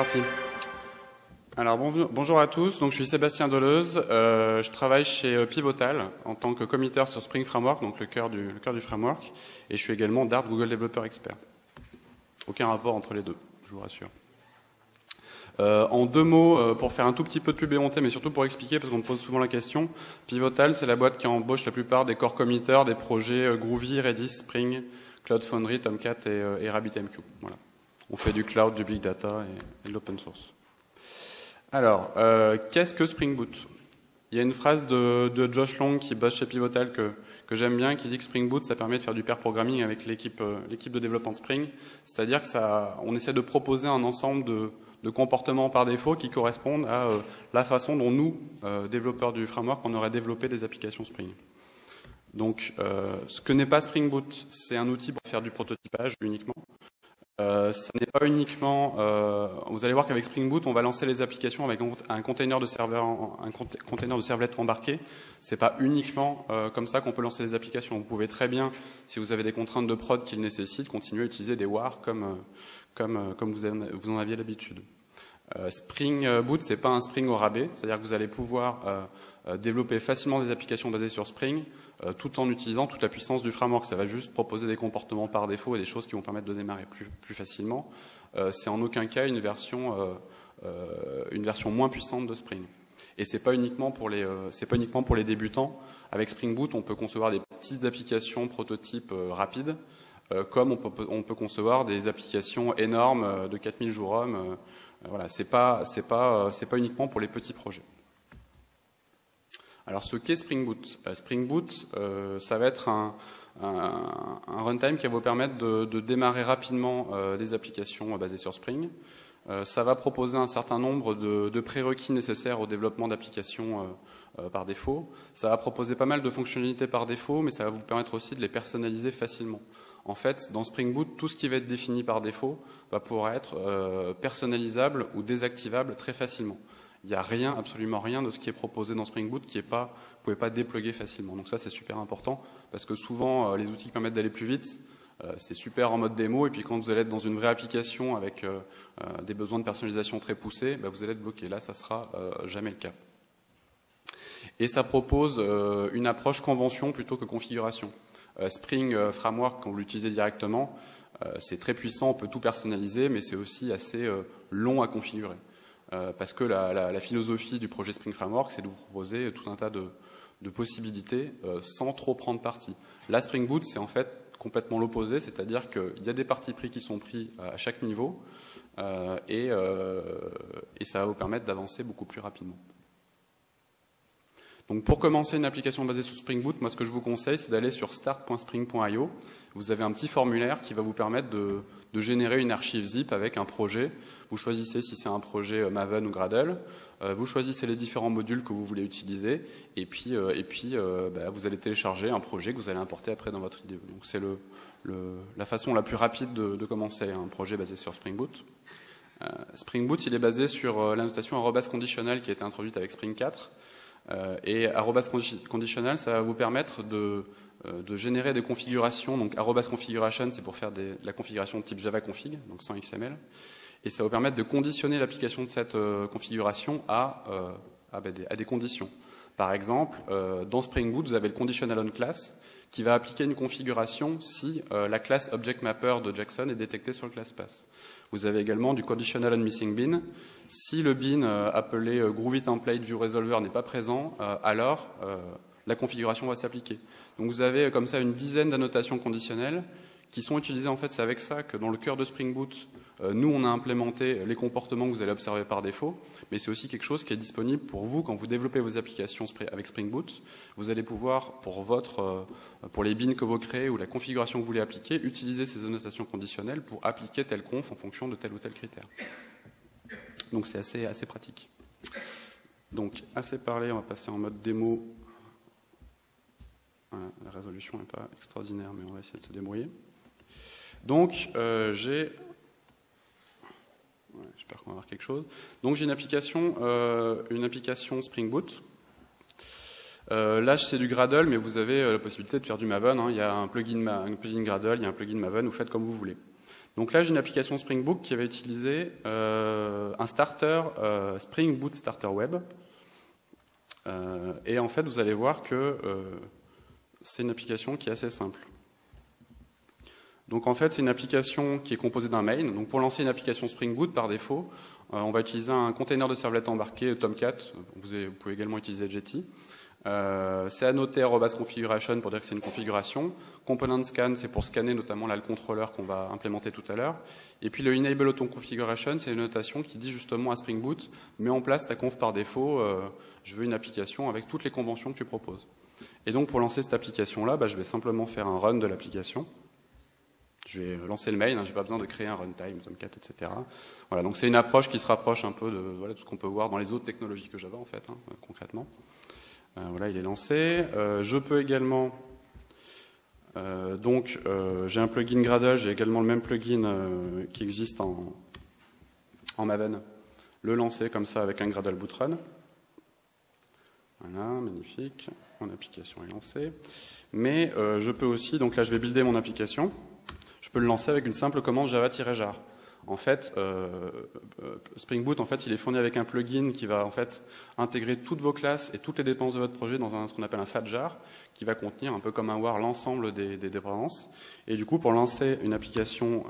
parti. Alors bonjour à tous, donc je suis Sébastien Deleuze, je travaille chez Pivotal en tant que committer sur Spring Framework, donc le cœur du framework, et je suis également Dart Google Developer Expert. Aucun rapport entre les deux, je vous rassure. En deux mots, pour faire un tout petit peu de pub éhontée, mais surtout pour expliquer, parce qu'on me pose souvent la question, Pivotal, c'est la boîte qui embauche la plupart des core committers des projets Groovy, Redis, Spring, Cloud Foundry, Tomcat et RabbitMQ. Voilà. On fait du cloud, du big data et de l'open source. Alors, qu'est-ce que Spring Boot? Il y a une phrase de Josh Long qui bosse chez Pivotal que j'aime bien, qui dit que Spring Boot, ça permet de faire du pair programming avec l'équipe de développement de Spring. C'est-à-dire que on essaie de proposer un ensemble de comportements par défaut qui correspondent à la façon dont nous, développeurs du framework, on aurait développé des applications Spring. Donc, ce que n'est pas Spring Boot, c'est un outil pour faire du prototypage uniquement. Ça n'est pas uniquement. Vous allez voir qu'avec Spring Boot, on va lancer les applications avec un container de servlet embarqué. C'est pas uniquement comme ça qu'on peut lancer les applications. Vous pouvez très bien, si vous avez des contraintes de prod qui le nécessitent, continuer à utiliser des WAR comme vous en aviez l'habitude. Spring Boot, c'est pas un Spring au rabais, c'est-à-dire que vous allez pouvoir développer facilement des applications basées sur Spring, tout en utilisant toute la puissance du framework. Ça va juste proposer des comportements par défaut et des choses qui vont permettre de démarrer plus facilement. C'est en aucun cas une version moins puissante de Spring. Et c'est pas uniquement pour les débutants. Avec Spring Boot, on peut concevoir des petites applications prototypes rapides, comme on peut concevoir des applications énormes de 4000 jours hommes. Voilà, c'est pas uniquement pour les petits projets. Alors, ce qu'est Spring Boot? Spring Boot, ça va être un runtime qui va vous permettre de démarrer rapidement des applications basées sur Spring. Ça va proposer un certain nombre de prérequis nécessaires au développement d'applications par défaut. Ça va proposer pas mal de fonctionnalités par défaut, mais ça va vous permettre aussi de les personnaliser facilement. En fait, dans Spring Boot, tout ce qui va être défini par défaut va pouvoir être personnalisable ou désactivable très facilement. Il n'y a rien, absolument rien de ce qui est proposé dans Spring Boot vous ne pouvez pas déploguer facilement. Donc ça, c'est super important parce que souvent, les outils qui permettent d'aller plus vite, c'est super en mode démo, et puis quand vous allez être dans une vraie application avec des besoins de personnalisation très poussés, vous allez être bloqué. Là, ça sera jamais le cas. Et ça propose une approche convention plutôt que configuration. Spring Framework, quand vous l'utilisez directement, c'est très puissant, on peut tout personnaliser, mais c'est aussi assez long à configurer. Parce que la philosophie du projet Spring Framework, c'est de vous proposer tout un tas de possibilités sans trop prendre parti. Là, Spring Boot, c'est en fait complètement l'opposé, c'est-à-dire qu'il y a des partis pris qui sont pris à chaque niveau et ça va vous permettre d'avancer beaucoup plus rapidement. Donc pour commencer une application basée sur Spring Boot, moi ce que je vous conseille, c'est d'aller sur start.spring.io. Vous avez un petit formulaire qui va vous permettre de générer une archive zip avec un projet. Vous choisissez si c'est un projet Maven ou Gradle. Vous choisissez les différents modules que vous voulez utiliser. Et puis vous allez télécharger un projet que vous allez importer après dans votre IDE. Donc c'est la façon la plus rapide de commencer un projet basé sur Spring Boot. Spring Boot, il est basé sur la notation @conditional qui a été introduite avec Spring 4. Et @conditional, ça va vous permettre de générer des configurations. Donc @configuration, c'est pour faire de la configuration de type Java config, donc sans XML. Et ça va vous permettre de conditionner l'application de cette configuration à des conditions. Par exemple, dans Spring Boot, vous avez le conditional on class qui va appliquer une configuration si la classe object mapper de Jackson est détectée sur le class path. Vous avez également du conditional on missing bin. Si le bin appelé Groovy Template View Resolver n'est pas présent, alors la configuration va s'appliquer. Donc vous avez comme ça une dizaine d'annotations conditionnelles qui sont utilisées. En fait, c'est avec ça que dans le cœur de Spring Boot, nous, on a implémenté les comportements que vous allez observer par défaut, mais c'est aussi quelque chose qui est disponible pour vous quand vous développez vos applications avec Spring Boot. Vous allez pouvoir, pour les bins que vous créez ou la configuration que vous voulez appliquer, utiliser ces annotations conditionnelles pour appliquer tel conf en fonction de tel ou tel critère. Donc c'est assez pratique. Donc, assez parlé, on va passer en mode démo. Voilà, la résolution n'est pas extraordinaire, mais on va essayer de se débrouiller. Donc, j'espère qu'on va avoir quelque chose. Donc j'ai une application Spring Boot. Là c'est du Gradle, mais vous avez la possibilité de faire du Maven. Il y a un plugin Gradle, il y a un plugin Maven, vous faites comme vous voulez. Donc là, j'ai une application Spring Boot qui va utiliser un starter Spring Boot Starter Web. Et en fait, vous allez voir que c'est une application qui est assez simple. Donc en fait, c'est une application qui est composée d'un main. Donc pour lancer une application Spring Boot, par défaut, on va utiliser un container de servlet embarqué Tomcat. Vous pouvez également utiliser Jetty. C'est annoté @configuration pour dire que c'est une configuration. Component scan, c'est pour scanner notamment là le contrôleur qu'on va implémenter tout à l'heure. Et puis le enable auto configuration, c'est une notation qui dit justement à Spring Boot, mets en place ta conf par défaut, je veux une application avec toutes les conventions que tu proposes. Et donc pour lancer cette application-là, je vais simplement faire un run de l'application. Je vais lancer le mail, je n'ai pas besoin de créer un runtime, Tomcat, etc. Voilà, donc c'est une approche qui se rapproche un peu de tout ce qu'on peut voir dans les autres technologies que Java en fait, concrètement. Voilà, il est lancé. Je peux également, j'ai un plugin Gradle, j'ai également le même plugin qui existe en Maven. Le lancer comme ça avec un Gradle boot run. Voilà, magnifique. Mon application est lancée. Mais je peux aussi, donc là je vais builder mon application. Je peux le lancer avec une simple commande java-jar. En fait, Spring Boot, en fait, il est fourni avec un plugin qui va en fait intégrer toutes vos classes et toutes les dépendances de votre projet dans ce qu'on appelle un fat jar, qui va contenir un peu comme un war l'ensemble des dépendances. Et du coup, pour lancer une application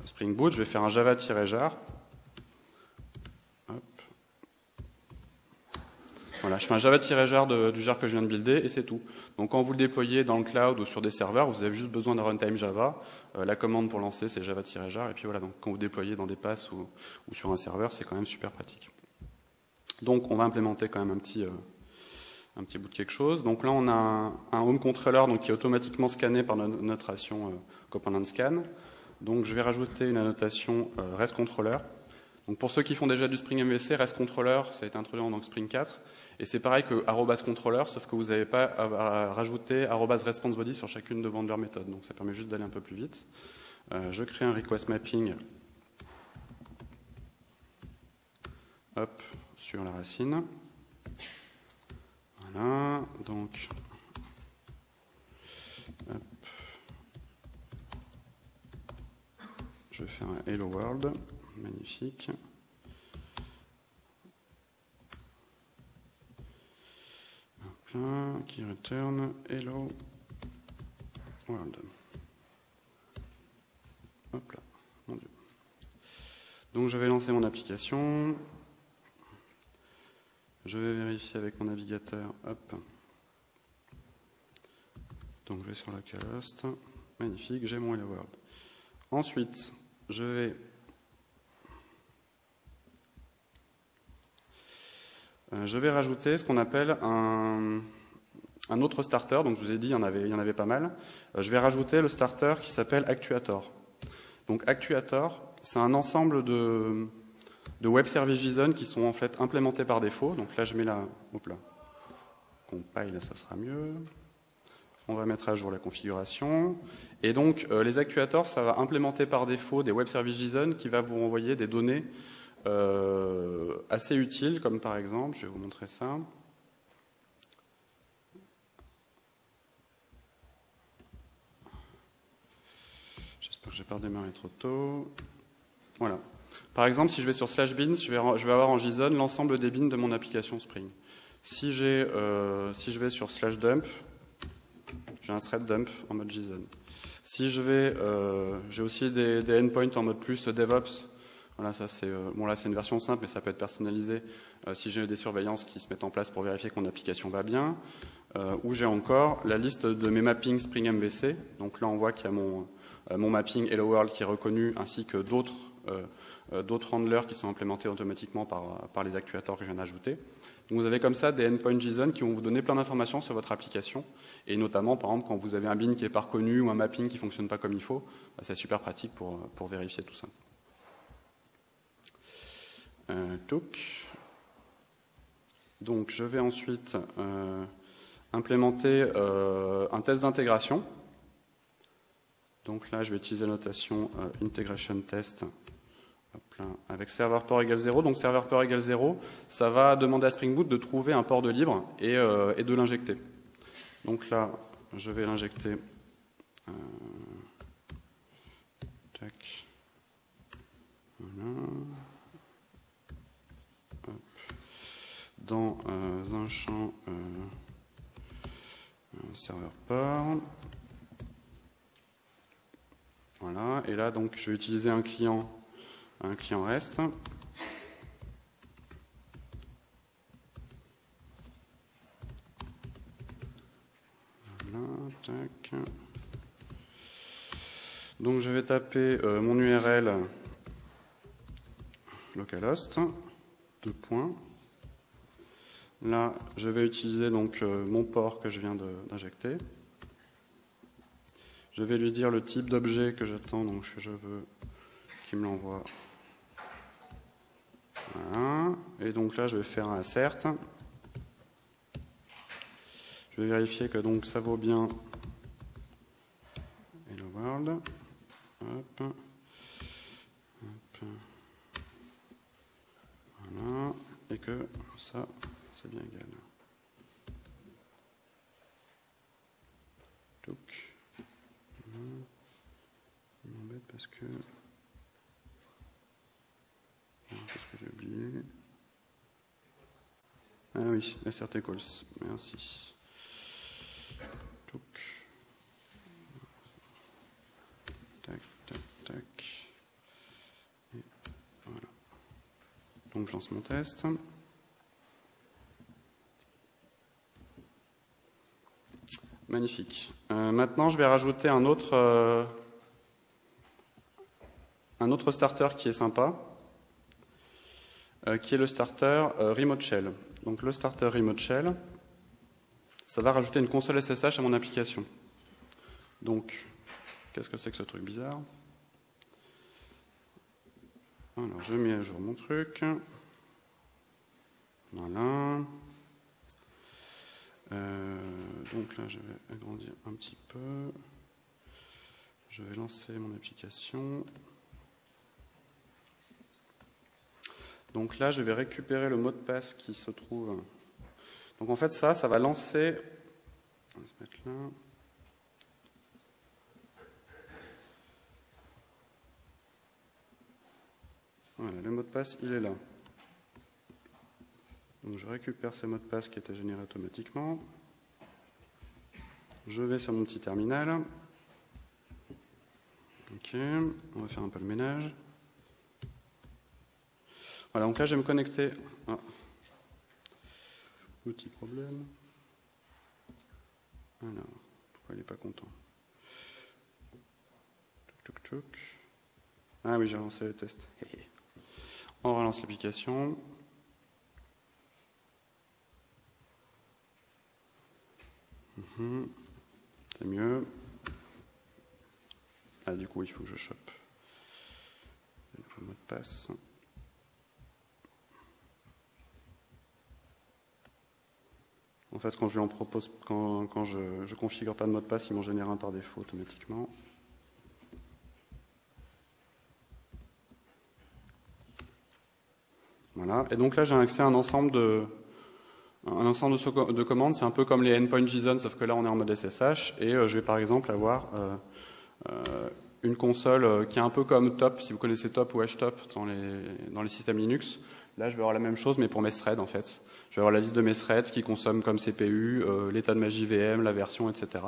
Spring Boot, je vais faire un java-jar. Voilà, je fais un java-jar du jar que je viens de builder et c'est tout. Donc quand vous le déployez dans le cloud ou sur des serveurs, vous avez juste besoin d'un runtime Java. La commande pour lancer, c'est java-jar. Et puis voilà, donc quand vous déployez dans des passes ou sur un serveur, c'est quand même super pratique. Donc on va implémenter quand même un petit bout de quelque chose. Donc là, on a un home controller donc, qui est automatiquement scanné par notre notation component scan. Donc je vais rajouter une annotation REST controller. Donc pour ceux qui font déjà du Spring MVC, REST controller, ça a été introduit en Spring 4. Et c'est pareil que @controller, sauf que vous n'avez pas à rajouter @response_body sur chacune de leurs méthodes. Donc ça permet juste d'aller un peu plus vite. Je crée un request mapping sur la racine. Voilà, donc je vais faire un hello world. Magnifique. Hop là, qui return hello world. Hop là, mon Dieu. Donc je vais lancer mon application. Je vais vérifier avec mon navigateur. Hop. Donc je vais sur localhost. Magnifique, j'ai mon hello world. Ensuite, je vais rajouter ce qu'on appelle un autre starter. Donc je vous ai dit, il y en avait pas mal. Je vais rajouter le starter qui s'appelle Actuator. Donc Actuator, c'est un ensemble de web services JSON qui sont en fait implémentés par défaut. Donc là, je mets la... Hop là. Compile, ça sera mieux. On va mettre à jour la configuration. Et donc, les actuators, ça va implémenter par défaut des web services JSON qui va vous renvoyer des données assez utiles, comme par exemple, je vais vous montrer ça. J'espère que je n'ai pas redémarré trop tôt. Voilà. Par exemple, si je vais sur /bins, je vais avoir en JSON l'ensemble des bins de mon application Spring. Si je vais sur /dump, j'ai un thread dump en mode JSON. Si je vais, j'ai aussi des endpoints en mode plus DevOps. Voilà, ça c'est là c'est une version simple, mais ça peut être personnalisé. Si j'ai des surveillances qui se mettent en place pour vérifier que mon application va bien. Ou j'ai encore la liste de mes mappings Spring MVC. Donc là, on voit qu'il y a mon mapping Hello World qui est reconnu, ainsi que d'autres handlers qui sont implémentés automatiquement par les actuators que je viens d'ajouter. Donc vous avez comme ça des endpoints JSON qui vont vous donner plein d'informations sur votre application, et notamment par exemple quand vous avez un bin qui n'est pas reconnu ou un mapping qui ne fonctionne pas comme il faut, c'est super pratique pour vérifier tout ça. Donc je vais ensuite implémenter un test d'intégration. Donc là je vais utiliser la notation integration test. Hop là, avec serveur port égale 0. Donc serveur port égale 0, ça va demander à Spring Boot de trouver un port de libre et de l'injecter. Donc là, je vais l'injecter Hop. Dans un champ serveur port. Voilà, et là donc je vais utiliser un client REST. Voilà, tac. Donc je vais taper mon URL localhost, 2 points. Là, je vais utiliser donc mon port que je viens d'injecter. Je vais lui dire le type d'objet que j'attends, donc je veux qu'il me l'envoie. Voilà. Et donc là, je vais faire un assert. Je vais vérifier que donc ça vaut bien hello world. Hop. Hop. Voilà. Et que ça, c'est bien égal. Donc. Il m'embête parce que j'ai oublié. Ah oui, assert equals. Merci. Donc. Tac, tac, tac. Et voilà. Donc je lance mon test. Magnifique. Maintenant, je vais rajouter un autre starter qui est sympa, qui est le starter Remote Shell. Donc le starter Remote Shell, ça va rajouter une console SSH à mon application. Donc, qu'est-ce que c'est que ce truc bizarre? Alors, je mets à jour mon truc. Voilà. Donc là, je vais agrandir un petit peu. Je vais lancer mon application. Donc là, je vais récupérer le mot de passe qui se trouve. Donc en fait, ça va lancer. On va se mettre là. Voilà, le mot de passe, il est là. Donc je récupère ces mots de passe qui étaient générés automatiquement. Je vais sur mon petit terminal. Ok, on va faire un peu le ménage. Voilà, donc là je vais me connecter. Ah. Petit problème. Alors, pourquoi il n'est pas content? Tchouk, tchouk. Ah oui, j'ai lancé le test. On relance l'application. C'est mieux. Ah, du coup, il faut que je chope le nouveau mot de passe. En fait, quand je lui en propose, quand je configure pas de mot de passe, il m'en génère un par défaut automatiquement. Voilà. Et donc là, j'ai accès à un ensemble de commandes. C'est un peu comme les endpoint JSON, sauf que là, on est en mode SSH. Et je vais par exemple avoir une console qui est un peu comme Top, si vous connaissez Top ou HTOP dans les systèmes Linux. Là, je vais avoir la même chose, mais pour mes threads, en fait. Je vais avoir la liste de mes threads qui consomment comme CPU, l'état de ma JVM, la version, etc.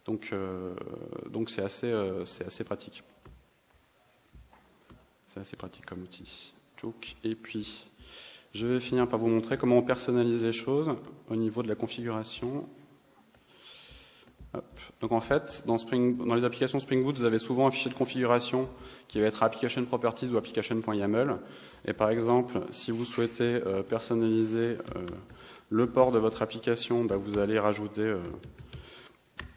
Donc c'est assez pratique. C'est assez pratique comme outil. Et puis, je vais finir par vous montrer comment on personnalise les choses au niveau de la configuration. Hop. Donc en fait, dans les applications Spring Boot, vous avez souvent un fichier de configuration qui va être application properties ou application.yaml. Et par exemple, si vous souhaitez personnaliser le port de votre application, vous allez rajouter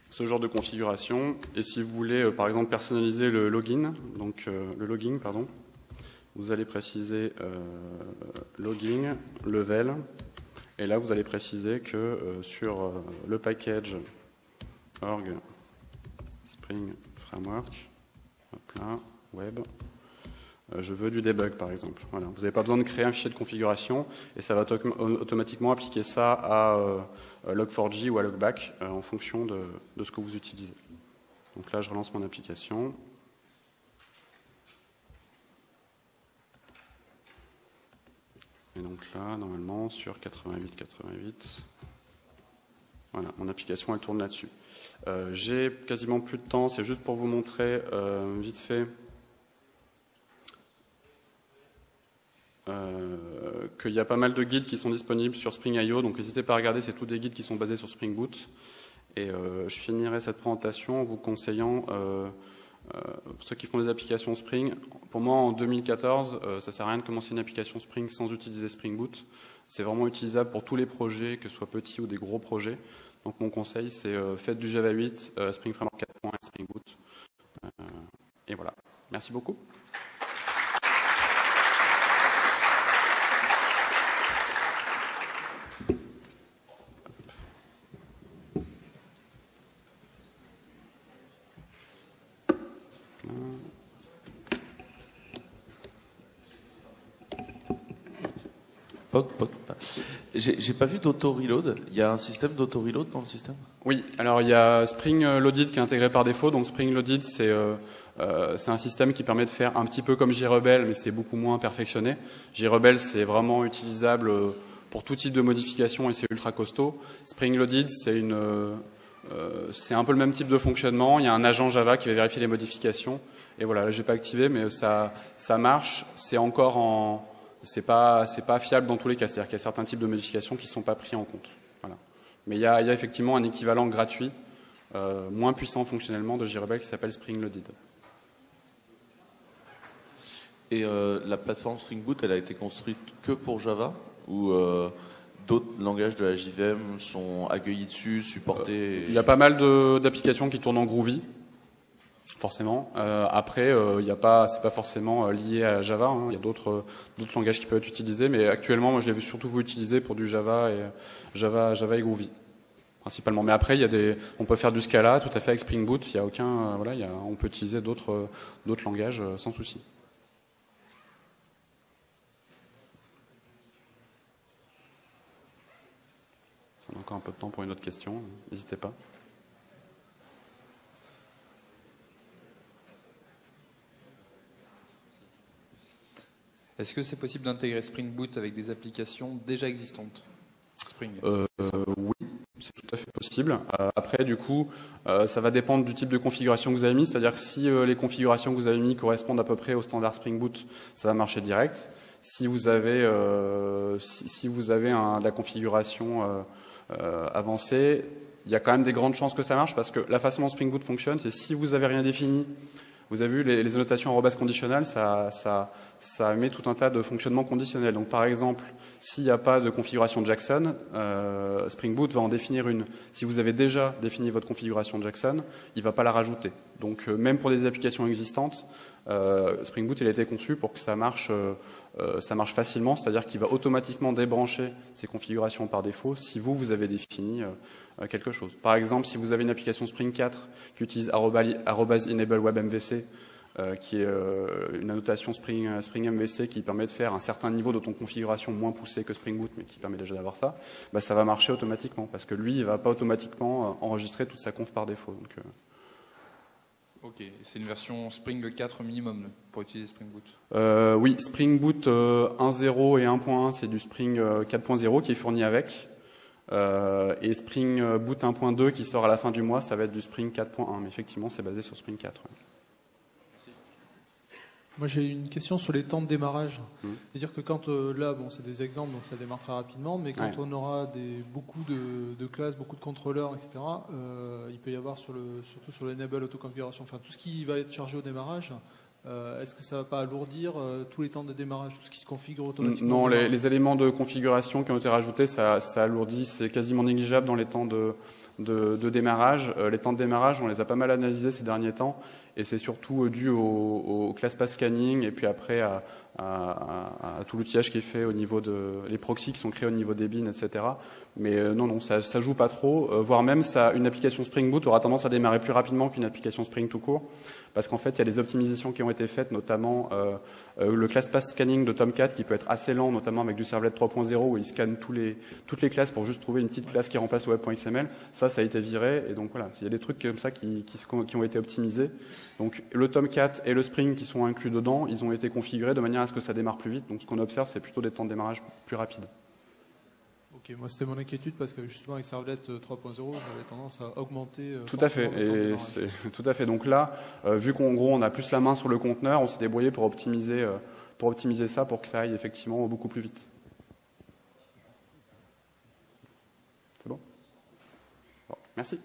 ce genre de configuration. Et si vous voulez, par exemple, personnaliser le login, vous allez préciser login, level. Et là, vous allez préciser que sur le package org Spring Framework, hop là, web, je veux du debug par exemple. Voilà. Vous n'avez pas besoin de créer un fichier de configuration et ça va automatiquement appliquer ça à log4j ou à logback en fonction de ce que vous utilisez. Donc là, je relance mon application. Et donc là, normalement, sur 88, voilà, mon application, elle tourne là-dessus. J'ai quasiment plus de temps, c'est juste pour vous montrer vite fait qu'il y a pas mal de guides qui sont disponibles sur Spring.io, donc n'hésitez pas à regarder, c'est tous des guides qui sont basés sur Spring Boot. Et je finirai cette présentation en vous conseillant, pour ceux qui font des applications Spring, pour moi en 2014, ça sert à rien de commencer une application Spring sans utiliser Spring Boot. C'est vraiment utilisable pour tous les projets, que ce soit petits ou des gros projets. Donc mon conseil, c'est faites du Java 8, Spring Framework 4.1 et Spring Boot. Et voilà. Merci beaucoup. J'ai pas vu d'auto-reload. Il y a un système d'auto-reload dans le système? Oui, alors il y a Spring Loaded qui est intégré par défaut. Donc Spring Loaded, c'est un système qui permet de faire un petit peu comme JRebel, mais c'est beaucoup moins perfectionné. JRebel, c'est vraiment utilisable pour tout type de modification et c'est ultra costaud. Spring Loaded, c'est un peu le même type de fonctionnement. Il y a un agent Java qui va vérifier les modifications. Et voilà, là j'ai pas activé, mais ça marche. C'est encore en... C'est pas fiable dans tous les cas. C'est-à-dire qu'il y a certains types de modifications qui ne sont pas pris en compte. Voilà. Mais il y a effectivement un équivalent gratuit, moins puissant fonctionnellement de JRebel qui s'appelle Spring Loaded. Et la plateforme Spring Boot, elle a été construite que pour Java ou d'autres langages de la JVM sont accueillis dessus, supportés? Il y a pas mal d'applications qui tournent en Groovy. Forcément. Après, c'est pas forcément lié à Java. Hein. Il y a d'autres langages qui peuvent être utilisés, mais actuellement, moi, je l'ai vu surtout vous utiliser pour du Java et Groovy, principalement. Mais après, on peut faire du Scala tout à fait avec Spring Boot. Il y a aucun, on peut utiliser d'autres langages sans souci. On a encore un peu de temps pour une autre question. N'hésitez pas. Est-ce que c'est possible d'intégrer Spring Boot avec des applications déjà existantes? Spring. Oui, c'est tout à fait possible. Après, du coup, ça va dépendre du type de configuration que vous avez mis. C'est-à-dire que si les configurations que vous avez mis correspondent à peu près au standard Spring Boot, ça va marcher direct. Si vous avez, de la configuration avancée, il y a quand même des grandes chances que ça marche parce que la façon dont Spring Boot fonctionne, c'est si vous n'avez rien défini. Vous avez vu les annotations arrobas conditionnelles, ça met tout un tas de fonctionnements conditionnels. Donc par exemple, s'il n'y a pas de configuration Jackson, Spring Boot va en définir une. Si vous avez déjà défini votre configuration Jackson, il ne va pas la rajouter. Donc même pour des applications existantes, Spring Boot il a été conçu pour que ça marche facilement, c'est-à-dire qu'il va automatiquement débrancher ces configurations par défaut si vous avez défini quelque chose. Par exemple, si vous avez une application Spring 4 qui utilise @enableWebMVC, qui est une annotation Spring MVC qui permet de faire un certain niveau d'autoconfiguration moins poussé que Spring Boot, mais qui permet déjà d'avoir ça, ça va marcher automatiquement, parce que lui, il ne va pas automatiquement enregistrer toute sa conf par défaut. Donc, Ok, c'est une version Spring 4 minimum pour utiliser Spring Boot? Oui, Spring Boot 1.0 et 1.1, c'est du Spring 4.0 qui est fourni avec. Et Spring Boot 1.2 qui sort à la fin du mois, ça va être du Spring 4.1. Mais effectivement, c'est basé sur Spring 4. Ouais. Moi, j'ai une question sur les temps de démarrage. C'est-à-dire que quand, là, c'est des exemples, donc ça démarre très rapidement, mais quand on aura beaucoup de classes, beaucoup de contrôleurs, etc., il peut y avoir, surtout sur l'enable autoconfiguration, enfin tout ce qui va être chargé au démarrage, est-ce que ça ne va pas alourdir tous les temps de démarrage, tout ce qui se configure automatiquement? Non, les éléments de configuration qui ont été rajoutés, ça alourdit, c'est quasiment négligeable dans les temps de démarrage. Les temps de démarrage, on les a pas mal analysés ces derniers temps, et c'est surtout dû au class path scanning, et puis après à tout l'outillage qui est fait au niveau les proxys qui sont créés au niveau des bins, etc. Mais non, ça joue pas trop, voire même une application Spring Boot aura tendance à démarrer plus rapidement qu'une application Spring tout court, parce qu'en fait, il y a des optimisations qui ont été faites, notamment le class path scanning de Tomcat qui peut être assez lent, notamment avec du servlet 3.0 où il scanne toutes les classes pour juste trouver une petite classe qui remplace web.xml. Ça a été viré, et donc voilà, il y a des trucs comme ça qui ont été optimisés. Donc le Tomcat et le Spring qui sont inclus dedans, ils ont été configurés de manière à ce que ça démarre plus vite. Donc ce qu'on observe, c'est plutôt des temps de démarrage plus rapides. Ok, moi c'était mon inquiétude parce que justement avec Servlet 3.0, j'avais tendance à augmenter. Tout à fait. Tout à fait. Donc là, vu qu'en gros on a plus la main sur le conteneur, on s'est débrouillé pour optimiser ça, pour que ça aille effectivement beaucoup plus vite. C'est bon ? Bon, merci.